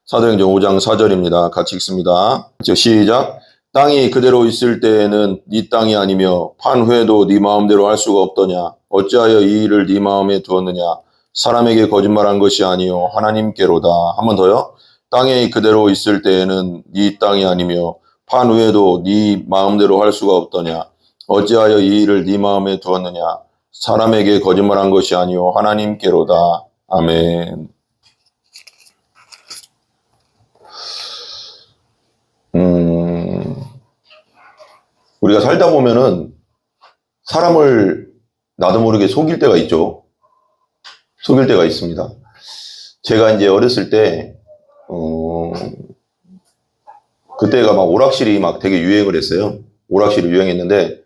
사도행전 5장 4절입니다. 같이 읽습니다. 시작. 땅이 그대로 있을 때에는 네 땅이 아니며 판 후에도 네 마음대로 할 수가 없더냐. 어찌하여 이 일을 네 마음에 두었느냐. 사람에게 거짓말한 것이 아니요 하나님께로다. 한 번 더요. 땅이 그대로 있을 때에는 네 땅이 아니며 판 후에도 네 마음대로 할 수가 없더냐. 어찌하여 이 일을 네 마음에 두었느냐. 사람에게 거짓말한 것이 아니요 하나님께로다. 아멘. 우리가 살다 보면은 사람을 나도 모르게 속일 때가 있죠. 속일 때가 있습니다. 제가 이제 어렸을 때, 그때가 막 오락실이 막 되게 유행을 했어요. 오락실이 유행했는데,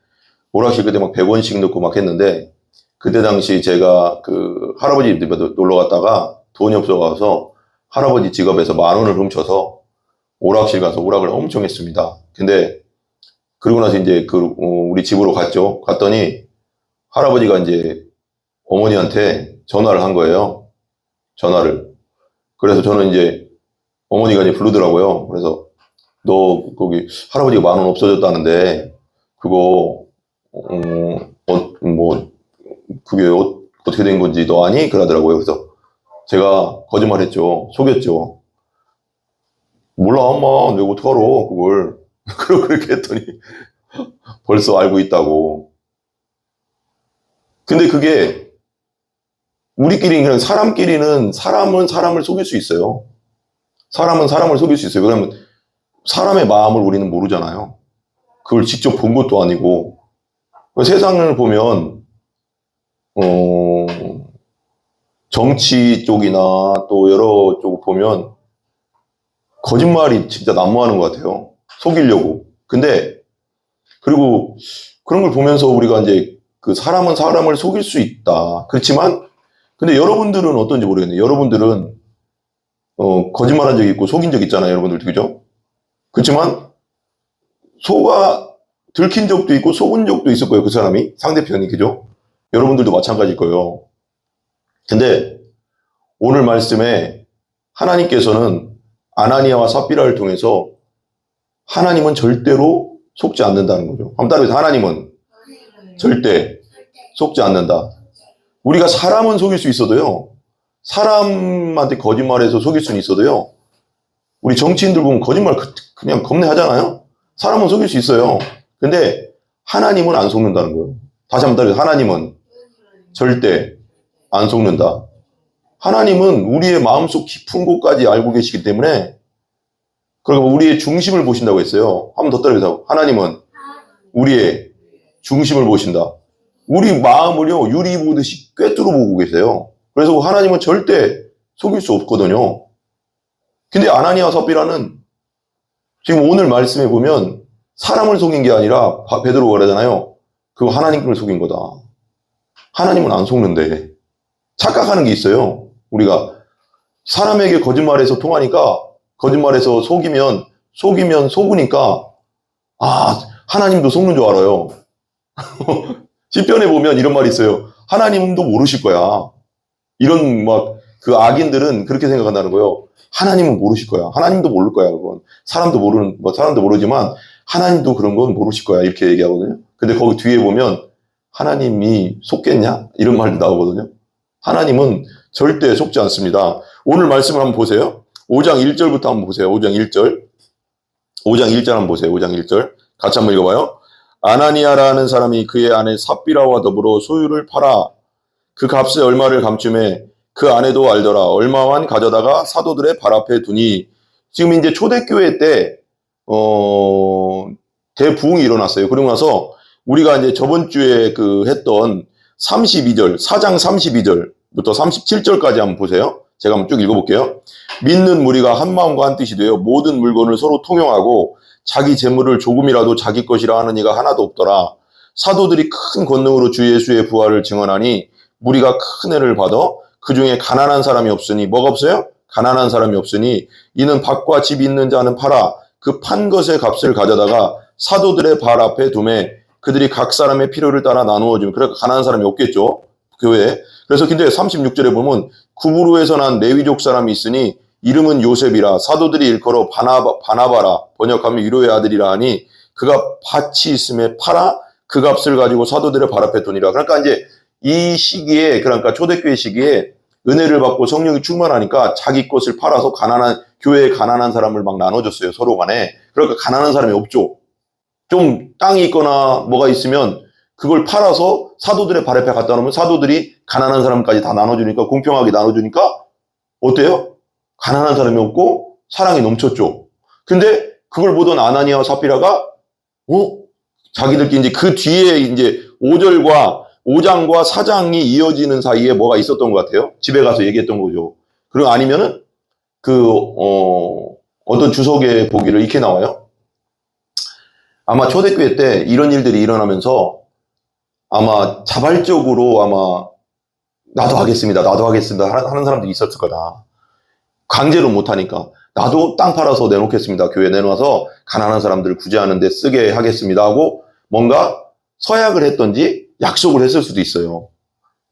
오락실 그때 막 100원씩 넣고 막 했는데, 그때 당시 제가 그 할아버지 집에 놀러 갔다가 돈이 없어가서 할아버지 지갑에서 10,000원을 훔쳐서 오락실 가서 오락을 엄청 했습니다. 근데 그러고 나서 이제 우리 집으로 갔죠. 갔더니 할아버지가 이제 어머니한테 전화를 한 거예요. 전화를. 그래서 저는 이제 어머니가 이제 부르더라고요. 그래서 너 거기 할아버지가 10,000원 없어졌다는데 그거 그게 어떻게 된 건지 너 아니? 그러더라고요. 그래서 제가 거짓말했죠. 속였죠. 몰라 엄마 내가 어떡하러 그걸. 그렇게 했더니 벌써 알고 있다고. 근데 그게 우리끼리 그냥 사람끼리는 사람은 사람을 속일 수 있어요. 사람은 사람을 속일 수 있어요. 그러면 사람의 마음을 우리는 모르잖아요. 그걸 직접 본 것도 아니고. 세상을 보면 정치 쪽이나 또 여러 쪽 보면 거짓말이 진짜 난무하는 것 같아요. 속이려고. 근데 그리고 그런 걸 보면서 우리가 이제 그 사람은 사람을 속일 수 있다. 그렇지만 근데 여러분들은 어떤지 모르겠네요. 여러분들은 거짓말한 적이 있고 속인 적 있잖아요. 여러분들 그죠? 그렇지만 들킨 적도 있고 속은 적도 있을 거예요. 그 사람이 상대편이 그죠? 여러분들도 마찬가지일 거예요. 근데 오늘 말씀에 하나님께서는 아나니아와 삽비라를 통해서 하나님은 절대로 속지 않는다는 거죠. 한번 따라해서 하나님은 절대 속지 않는다. 우리가 사람은 속일 수 있어도요. 사람한테 거짓말해서 속일 수는 있어도요. 우리 정치인들 보면 거짓말 그냥 겁내 하잖아요. 사람은 속일 수 있어요. 근데 하나님은 안 속는다는 거예요. 다시 한번 따라해서 하나님은 절대 안 속는다. 하나님은 우리의 마음속 깊은 곳까지 알고 계시기 때문에 그리고 우리의 중심을 보신다고 했어요. 한 번 더 따라해서 하나님은 우리의 중심을 보신다. 우리 마음을요 유리 보듯이 꿰뚫어 보고 계세요. 그래서 하나님은 절대 속일 수 없거든요. 근데 아나니아와 삽비라는 지금 오늘 말씀에 보면 사람을 속인 게 아니라 베드로가 그러잖아요. 그거 하나님을 속인 거다. 하나님은 안 속는데 착각하는 게 있어요. 우리가 사람에게 거짓말해서 통하니까 거짓말해서 속이면 속으니까 하나님도 속는 줄 알아요. 시편에 보면 이런 말이 있어요. 하나님도 모르실 거야. 이런 그 악인들은 그렇게 생각한다는 거예요. 하나님은 모르실 거야. 하나님도 모를 거야. 그건 사람도 모르지만 하나님도 그런 건 모르실 거야. 이렇게 얘기하거든요. 근데 거기 뒤에 보면 하나님이 속겠냐? 이런 말도 나오거든요. 하나님은 절대 속지 않습니다. 오늘 말씀을 한번 보세요. 5장 1절부터 한번 보세요. 5장 1절. 5장 1절 한번 보세요. 5장 1절. 같이 한번 읽어봐요. 아나니아라는 사람이 그의 아내 삽비라와 더불어 소유를 팔아 그 값의 얼마를 감춤해 그 아내도 알더라. 얼마만 가져다가 사도들의 발 앞에 두니. 지금 이제 초대교회 때 대부흥이 일어났어요. 그러고 나서 우리가 이제 저번 주에 했던 32절, 4장 32절부터 37절까지 한번 보세요. 제가 한번 쭉 읽어볼게요. 믿는 무리가 한 마음과 한 뜻이 되어 모든 물건을 서로 통용하고 자기 재물을 조금이라도 자기 것이라 하는 이가 하나도 없더라. 사도들이 큰 권능으로 주 예수의 부활을 증언하니 무리가 큰 애를 받아 그 중에 가난한 사람이 없으니 뭐가 없어요? 가난한 사람이 없으니 이는 밭과 집 있는 자는 팔아 그 판 것의 값을 가져다가 사도들의 발 앞에 두매 그들이 각 사람의 필요를 따라 나누어 주면 그러니까 가난한 사람이 없겠죠. 교회에. 그래서 근데 36절에 보면 구브로에서 난 레위족 사람이 있으니 이름은 요셉이라 사도들이 일컬어 바나바라 번역하면 위로의 아들이라 하니 그가 밭이 있음에 팔아 그 값을 가지고 사도들의 발 앞에 두니라. 그러니까 이제 이 시기에, 그러니까 초대교회 시기에 은혜를 받고 성령이 충만하니까 자기 것을 팔아서 교회에 가난한 사람을 막 나눠줬어요, 서로 간에. 그러니까 가난한 사람이 없죠. 좀 땅이 있거나 뭐가 있으면 그걸 팔아서 사도들의 발 앞에 갖다 놓으면 사도들이 가난한 사람까지 다 나눠주니까, 공평하게 나눠주니까 어때요? 가난한 사람이 없고 사랑이 넘쳤죠. 근데 그걸 보던 아나니아와 삽비라가 자기들끼리 이제 그 뒤에 이제 5장과 4장이 이어지는 사이에 뭐가 있었던 것 같아요. 집에 가서 얘기했던 거죠. 그리고 아니면은 어떤 주석에 보기를 이렇게 나와요. 아마 초대교회 때 이런 일들이 일어나면서 아마 자발적으로 아마 나도 하겠습니다 하는 사람들이 있었을 거다. 강제로 못하니까 나도 땅 팔아서 내놓겠습니다. 교회 내놔서 가난한 사람들을 구제하는 데 쓰게 하겠습니다 하고 뭔가 서약을 했던지 약속을 했을 수도 있어요.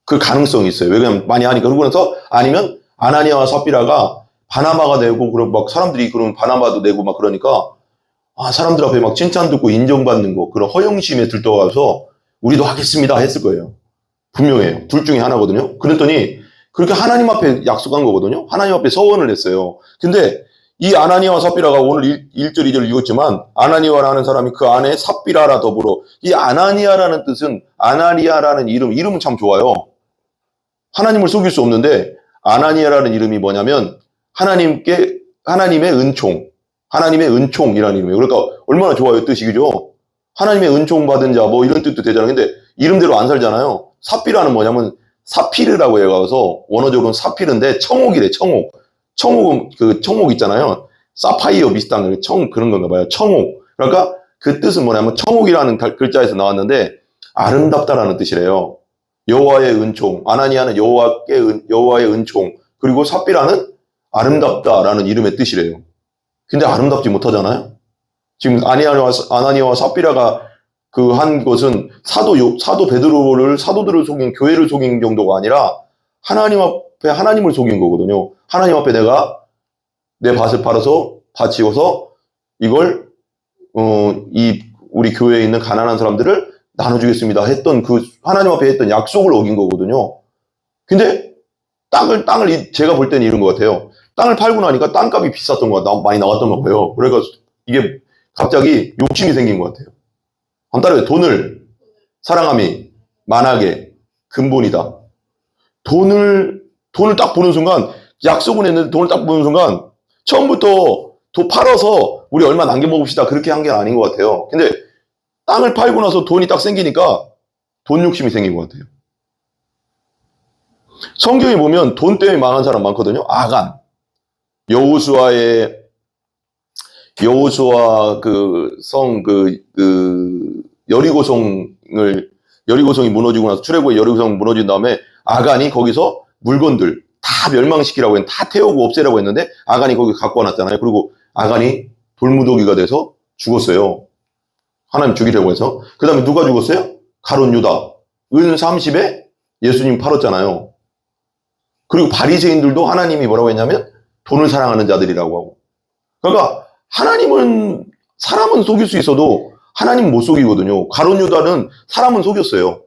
그 가능성이 있어요. 왜냐면 많이 하니까. 그러고 나서 아니면 아나니아와 삽비라가 바나바가 내고 그럼 막 사람들이 그러면 바나바도 내고 막 그러니까 사람들 앞에 막 칭찬 듣고 인정받는 거, 그런 허영심에 들떠가서 우리도 하겠습니다 했을 거예요. 분명해요. 둘 중에 하나거든요. 그랬더니 그렇게 하나님 앞에 약속한 거거든요. 하나님 앞에 서원을 했어요. 근데 이 아나니아와 삽비라가 오늘 1절 2절 읽었지만 아나니아라는 사람이 그 안에 삽비라라 더불어, 이 아나니아라는 뜻은, 아나니아라는 이름은 참 좋아요. 하나님을 속일 수 없는데 아나니아라는 이름이 뭐냐면 하나님의 은총이라는 이름이에요. 그러니까 얼마나 좋아요, 뜻이. 그죠? 하나님의 은총 받은 자 뭐 이런 뜻도 되잖아요. 근데 이름대로 안 살잖아요. 삽비라는 뭐냐면 사피르라고 해가서 원어적으로는 사피르인데 청옥이래. 청옥은 그 청옥 있잖아요. 사파이어 비슷한 그런 건가 봐요. 청옥. 그러니까 그 뜻은 뭐냐면 청옥이라는 글자에서 나왔는데 아름답다라는 뜻이래요. 여호와의 은총. 아나니아는 여호와의 은총. 그리고 삽비라는 아름답다라는 이름의 뜻이래요. 근데 아름답지 못하잖아요. 지금 아나니아와 삽비라가 그 한 것은 사도 베드로를, 사도들을 속인, 교회를 속인 정도가 아니라 하나님 앞에 하나님을 속인 거거든요. 하나님 앞에 내가 내 밭을 팔아서 바치고서 이걸 우리 교회에 있는 가난한 사람들을 나눠주겠습니다 했던 그 하나님 앞에 했던 약속을 어긴 거거든요. 근데 제가 볼 때는 이런 것 같아요. 땅을 팔고 나니까 땅값이 비쌌던 것 같아요. 많이 나왔던 것 같아요. 그러니까 이게 갑자기 욕심이 생긴 것 같아요. 한 달에 돈을 사랑함이 만악의 근본이다. 돈을 딱 보는 순간, 약속은 했는데 돈을 딱 보는 순간 처음부터 돈 팔아서 우리 얼마 남겨 먹읍시다 그렇게 한 게 아닌 것 같아요. 근데 땅을 팔고 나서 돈이 딱 생기니까 돈 욕심이 생긴 것 같아요. 성경에 보면 돈 때문에 망한 사람 많거든요. 아간, 여호수아 여리고성이 무너지고 나서 출애굽의 여리고성 무너진 다음에 아간이 거기서 물건들 다 멸망시키라고 했는데, 다 태우고 없애라고 했는데 아간이 거기 갖고 와놨잖아요. 그리고 아간이 돌무더기가 돼서 죽었어요. 하나님 죽이려고 해서. 그 다음에 누가 죽었어요? 가룟 유다. 은 30에 예수님 팔았잖아요. 그리고 바리새인들도 하나님이 뭐라고 했냐면 돈을 사랑하는 자들이라고 하고. 그러니까 사람은 속일 수 있어도 하나님은 못 속이거든요. 가룟 유다는 사람은 속였어요.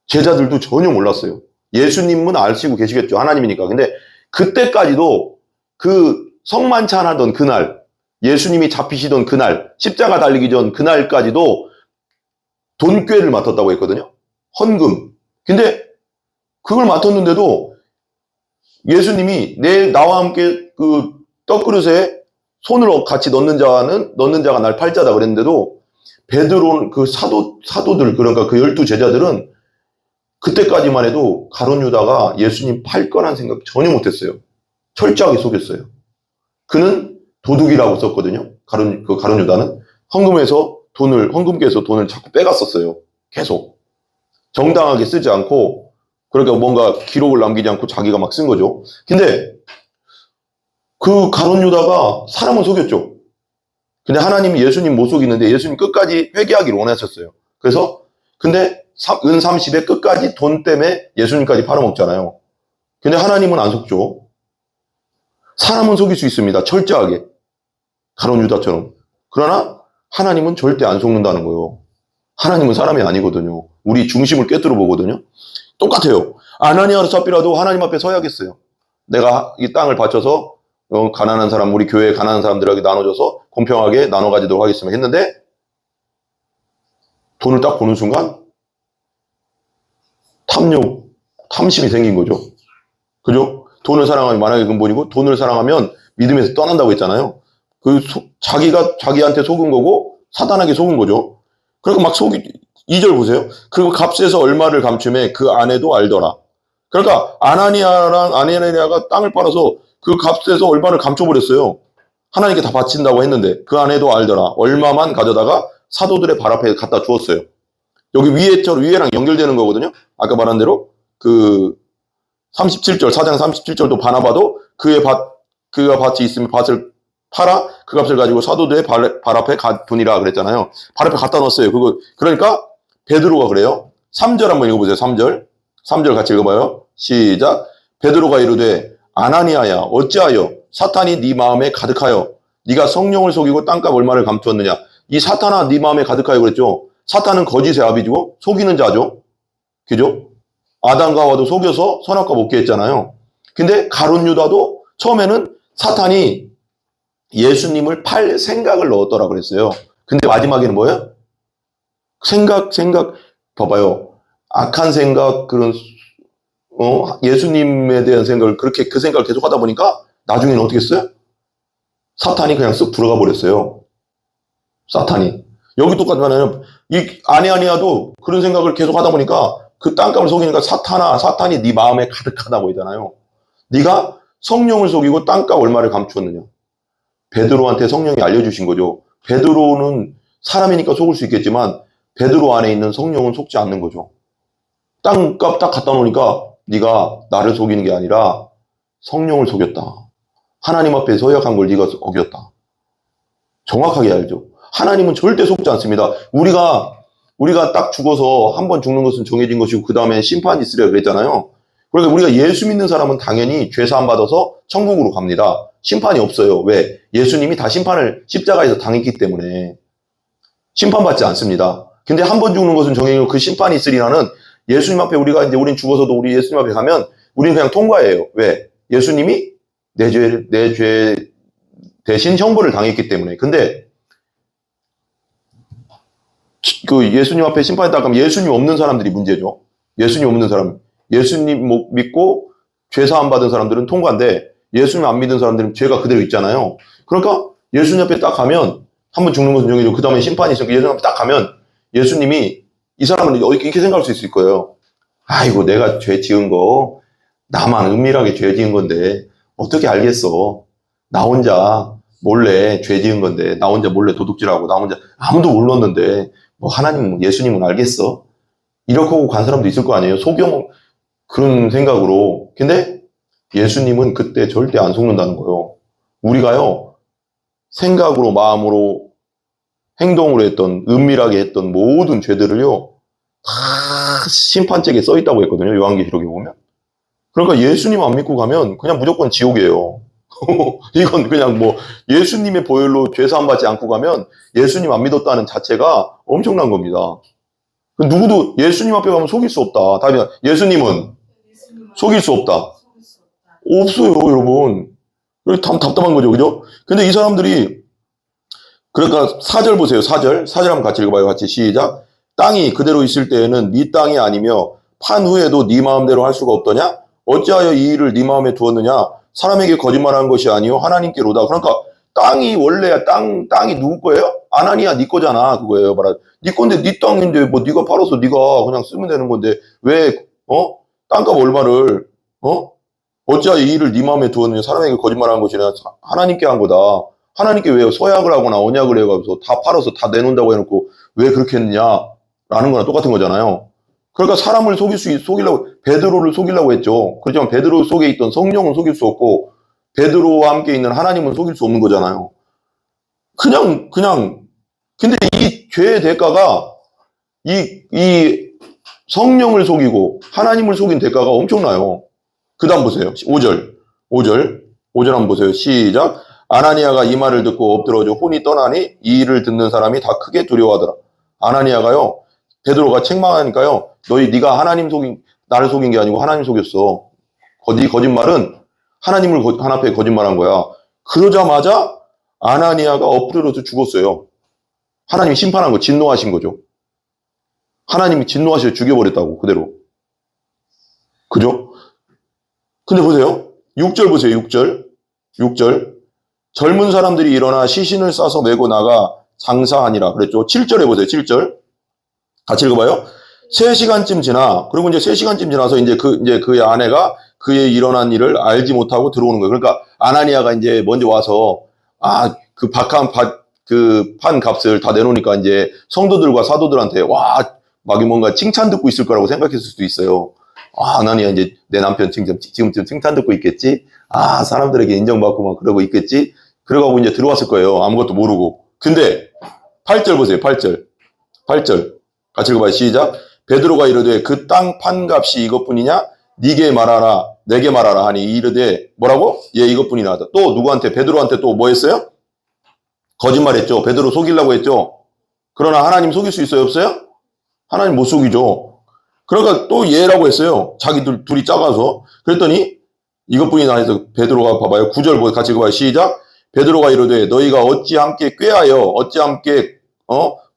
제자들도 전혀 몰랐어요. 예수님은 아시고 계시겠죠. 하나님이니까. 근데 그때까지도 그 성만찬 하던 그날, 예수님이 잡히시던 그날, 십자가 달리기 전 그날까지도 돈꾀를 맡았다고 했거든요. 헌금. 근데 그걸 맡았는데도 예수님이 나와 함께 그 떡그릇에 손을 같이 넣는 자가 날 팔자다 그랬는데도 베드로, 그 사도들, 그러니까 그 12 제자들은 그때까지만 해도 가룟 유다가 예수님 팔 거란 생각 전혀 못했어요. 철저하게 속였어요. 그는 도둑이라고 썼거든요. 가룟 유다는 헌금께서 돈을 자꾸 빼갔었어요. 계속 정당하게 쓰지 않고, 그러니까 뭔가 기록을 남기지 않고 자기가 막 쓴 거죠. 근데 그 가룟 유다가 사람은 속였죠. 근데 하나님이 예수님 못 속이는데 예수님 끝까지 회개하기를 원하셨어요. 그래서 근데 은 30에 끝까지 돈 때문에 예수님까지 팔아먹잖아요. 근데 하나님은 안 속죠. 사람은 속일 수 있습니다. 철저하게. 가룟 유다처럼. 그러나 하나님은 절대 안 속는다는 거예요. 하나님은 사람이 아니거든요. 우리 중심을 꿰뚫어 보거든요. 똑같아요. 아나니아와 삽비라도 하나님 앞에 서야겠어요. 내가 이 땅을 바쳐서 가난한 사람, 우리 교회 가난한 사람들에게 나눠줘서 공평하게 나눠 가지도록 하겠습니다. 했는데 돈을 딱 보는 순간 탐심이 생긴 거죠. 그죠? 돈을 사랑하면 만약에 근본이고 돈을 사랑하면 믿음에서 떠난다고 했잖아요. 자기가 자기한테 속은 거고 사단에게 속은 거죠. 그러니까 막 2절 보세요. 그 값에서 얼마를 감춤해 그 아내도 알더라. 그러니까 아나니아가 땅을 팔아서 그 값에서 얼마를 감춰버렸어요. 하나님께 다 바친다고 했는데 그 아내도 알더라. 얼마만 가져다가 사도들의 발 앞에 갖다 주었어요. 여기 위에랑 연결되는 거거든요. 아까 말한 대로 그 37절, 4장 37절도 바나바도 그가 밭이 있으면 밭을 팔아 그 값을 가지고 사도들의 발 앞에 두니라 그랬잖아요. 발 앞에 갖다 놨어요. 그러니까 베드로가 그래요. 3절 한번 읽어보세요. 3절 같이 읽어봐요. 시작. 베드로가 이르되 아나니아야 어찌하여 사탄이 네 마음에 가득하여 네가 성령을 속이고 땅값 얼마를 감추었느냐. 이 사탄아 네 마음에 가득하여 그랬죠. 사탄은 거짓의 아비지고 속이는 자죠. 그죠? 아담과 하와도 속여서 선악과 먹게 했잖아요. 근데 가룟 유다도 처음에는 사탄이 예수님을 팔 생각을 넣었더라 그랬어요. 근데 마지막에는 뭐예요? 생각 봐봐요. 악한 생각 예수님에 대한 생각을 그 생각을 계속 하다 보니까 나중에는 어떻게 했어요? 사탄이 그냥 쓱 들어가 버렸어요. 사탄이. 여기 똑같잖아요. 이 아나니아도 그런 생각을 계속 하다 보니까 그 땅값을 속이니까 사탄이 네 마음에 가득하다고 하잖아요. 네가 성령을 속이고 땅값 얼마를 감추었느냐. 베드로한테 성령이 알려주신 거죠. 베드로는 사람이니까 속을 수 있겠지만 베드로 안에 있는 성령은 속지 않는 거죠. 땅값 딱 갖다 놓으니까 네가 나를 속이는 게 아니라 성령을 속였다. 하나님 앞에 서약한 걸 네가 어겼다. 정확하게 알죠. 하나님은 절대 속지 않습니다. 우리가 딱 죽어서 한 번 죽는 것은 정해진 것이고 그 다음에 심판이 있으리라 그랬잖아요. 그러니까 우리가 예수 믿는 사람은 당연히 죄사함 받아서 천국으로 갑니다. 심판이 없어요. 왜? 예수님이 다 심판을 십자가에서 당했기 때문에 심판받지 않습니다. 근데 한 번 죽는 것은 정해지고 그 심판이 있으리라는 예수님 앞에 우린 죽어서도 우리 예수님 앞에 가면 우리는 그냥 통과해요. 왜? 예수님이 내 죄 대신 형벌을 당했기 때문에. 근데 그 예수님 앞에 심판에 따르면 예수님 없는 사람들이 문제죠. 예수님 없는 사람. 예수님 믿고 죄사함 받은 사람들은 통과인데 예수님 안 믿은 사람들은 죄가 그대로 있잖아요. 그러니까 예수님 앞에 딱 가면 한 번 죽는 것은 정해지고 그 다음에 심판이 있으니까 예수님 앞에 딱 가면 예수님이 이 사람은 이렇게 생각할 수 있을 거예요. 아이고 내가 죄 지은 거 나만 은밀하게 죄 지은 건데 어떻게 알겠어. 나 혼자 몰래 죄 지은 건데 나 혼자 몰래 도둑질하고 나 혼자 아무도 몰랐는데 뭐 하나님 예수님은 알겠어. 이렇게 하고 간 사람도 있을 거 아니에요. 그런 생각으로. 근데 예수님은 그때 절대 안 속는다는 거예요. 우리가요 생각으로 마음으로 행동으로 했던 은밀하게 했던 모든 죄들을요 다 심판책에 써 있다고 했거든요. 요한계시록에 보면. 그러니까 예수님 안 믿고 가면 그냥 무조건 지옥이에요. 이건 그냥 뭐 예수님의 보혈로 죄사함 받지 않고 가면 예수님 안 믿었다는 자체가 엄청난 겁니다. 누구도 예수님 앞에 가면 속일 수 없다. 답이 예수님은 속일 수 없다. 없어요, 여러분. 답답한 거죠, 그죠? 근데 이 사람들이 그러니까 4절 보세요. 4절 한번 같이 읽어봐요. 같이 시작. 땅이 그대로 있을 때에는 네 땅이 아니며 판 후에도 네 마음대로 할 수가 없더냐? 어찌하여 이 일을 네 마음에 두었느냐? 사람에게 거짓말하는 것이 아니요 하나님께로다. 그러니까 땅이 원래 땅이 누구 거예요? 아나니아 네 거잖아. 그거예요. 네 건데 네 땅인데 뭐 네가 팔아서 네가 그냥 쓰면 되는 건데 왜 땅값 얼마를 어찌하여 이 일을 네 마음에 두었느냐? 사람에게 거짓말하는 것이 아니라 하나님께 한 거다. 하나님께 왜 서약을 하거나 언약을 해가지고 다 팔아서 다 내놓는다고 해놓고 왜 그렇게 했느냐? 라는 거랑 똑같은 거잖아요. 그러니까 사람을 속이려고, 베드로를 속이려고 했죠. 그렇지만 베드로 속에 있던 성령은 속일 수 없고, 베드로와 함께 있는 하나님은 속일 수 없는 거잖아요. 근데 이 죄의 대가가, 이 성령을 속이고, 하나님을 속인 대가가 엄청나요. 그 다음 보세요. 5절. 5절 한번 보세요. 시작. 아나니아가 이 말을 듣고 엎드러져 혼이 떠나니 이 일을 듣는 사람이 다 크게 두려워하더라. 아나니아가요, 베드로가 책망하니까요, 네가 나를 속인 게 아니고 하나님 속였어. 네 거짓말은 하나님을 앞에 거짓말한 거야. 그러자마자 아나니아가 엎드려서 죽었어요. 하나님이 심판한 거, 진노하신 거죠. 하나님이 진노하셔서 죽여버렸다고, 그대로. 그죠? 근데 보세요. 6절 보세요, 6절. 6절. 젊은 사람들이 일어나 시신을 싸서 메고 나가 장사하니라. 그랬죠. 7절에 보세요, 7절. 같이 읽어봐요. 3시간쯤 지나, 그리고 이제 3시간쯤 지나서 이제 그의 아내가 그의 일어난 일을 알지 못하고 들어오는 거예요. 그러니까 아나니아가 이제 먼저 와서, 판 값을 다 내놓으니까 이제 성도들과 사도들한테, 막 뭔가 칭찬 듣고 있을 거라고 생각했을 수도 있어요. 아나니아 이제 내 남편 지금쯤 칭찬 듣고 있겠지? 사람들에게 인정받고 막 그러고 있겠지? 그러고 이제 들어왔을 거예요. 아무것도 모르고. 근데 8절 보세요. 8절. 8절. 같이 읽어봐요. 시작. 베드로가 이르되 그 땅 판값이 이것뿐이냐? 내게 말하라 하니 이르되 뭐라고? 예, 이것뿐이나 하다. 또 누구한테? 베드로한테 또 뭐 했어요? 거짓말했죠. 베드로 속이려고 했죠. 그러나 하나님 속일 수 있어요? 없어요? 하나님 못 속이죠. 그러니까 또 예라고 했어요. 자기들 둘이 작아서. 그랬더니 이것뿐이나 해서 베드로가 봐봐요. 9절 같이 읽어봐요. 시작. 베드로가 이르되 너희가 어찌 함께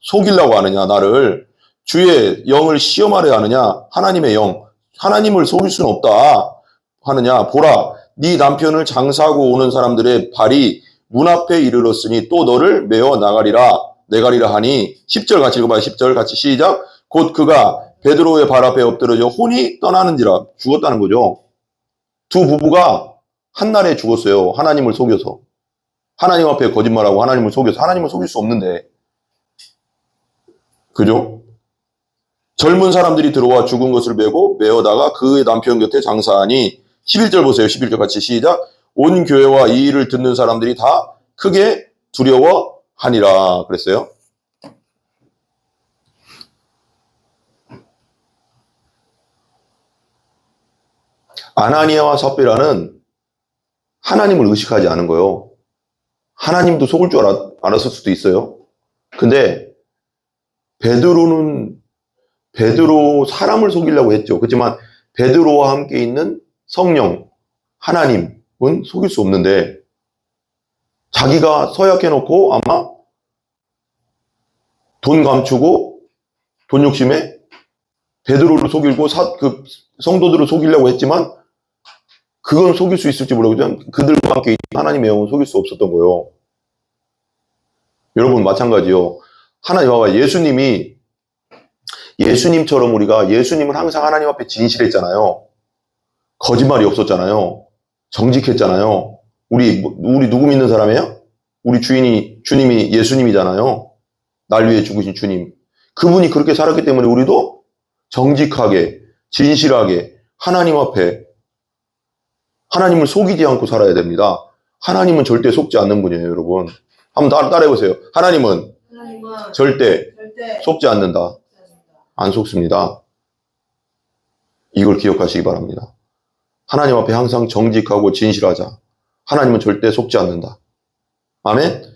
속이려고 하느냐 나를. 주의 영을 시험하려 하느냐. 하나님의 영. 하나님을 속일 수는 없다 하느냐. 보라, 네 남편을 장사하고 오는 사람들의 발이 문 앞에 이르렀으니 또 너를 메어 내가리라 하니. 10절 같이 읽어봐요. 10절 같이 시작. 곧 그가 베드로의 발 앞에 엎드러져 혼이 떠나는지라. 죽었다는 거죠. 두 부부가 한날에 죽었어요. 하나님을 속여서. 하나님 앞에 거짓말하고 하나님을 속여서. 하나님을 속일 수 없는데. 그죠? 젊은 사람들이 들어와 죽은 것을 메어다가 그의 남편 곁에 장사하니. 11절 보세요. 11절 같이 시작. 온 교회와 이 일을 듣는 사람들이 다 크게 두려워하니라. 그랬어요. 아나니아와 삽비라는 하나님을 의식하지 않은 거예요. 하나님도 속을 줄 알았을 수도 있어요. 근데 베드로 사람을 속이려고 했죠. 그렇지만 베드로와 함께 있는 성령, 하나님은 속일 수 없는데 자기가 서약해놓고 아마 돈 감추고 돈 욕심에 베드로를 속이고 그 성도들을 속이려고 했지만 그건 속일 수 있을지 모르겠지만 그들과 함께 있는 하나님의 영은 속일 수 없었던 거예요. 여러분 마찬가지요. 하나님 봐봐. 예수님처럼 우리가 예수님은 항상 하나님 앞에 진실했잖아요. 거짓말이 없었잖아요. 정직했잖아요. 우리 누구 믿는 사람이에요? 우리 주님이 예수님이잖아요. 날 위해 죽으신 주님. 그분이 그렇게 살았기 때문에 우리도 정직하게, 진실하게 하나님 앞에 하나님을 속이지 않고 살아야 됩니다. 하나님은 절대 속지 않는 분이에요, 여러분. 한번 따라해보세요. 하나님은 절대 속지 않는다. 안 속습니다. 이걸 기억하시기 바랍니다. 하나님 앞에 항상 정직하고 진실하자. 하나님은 절대 속지 않는다. 아멘?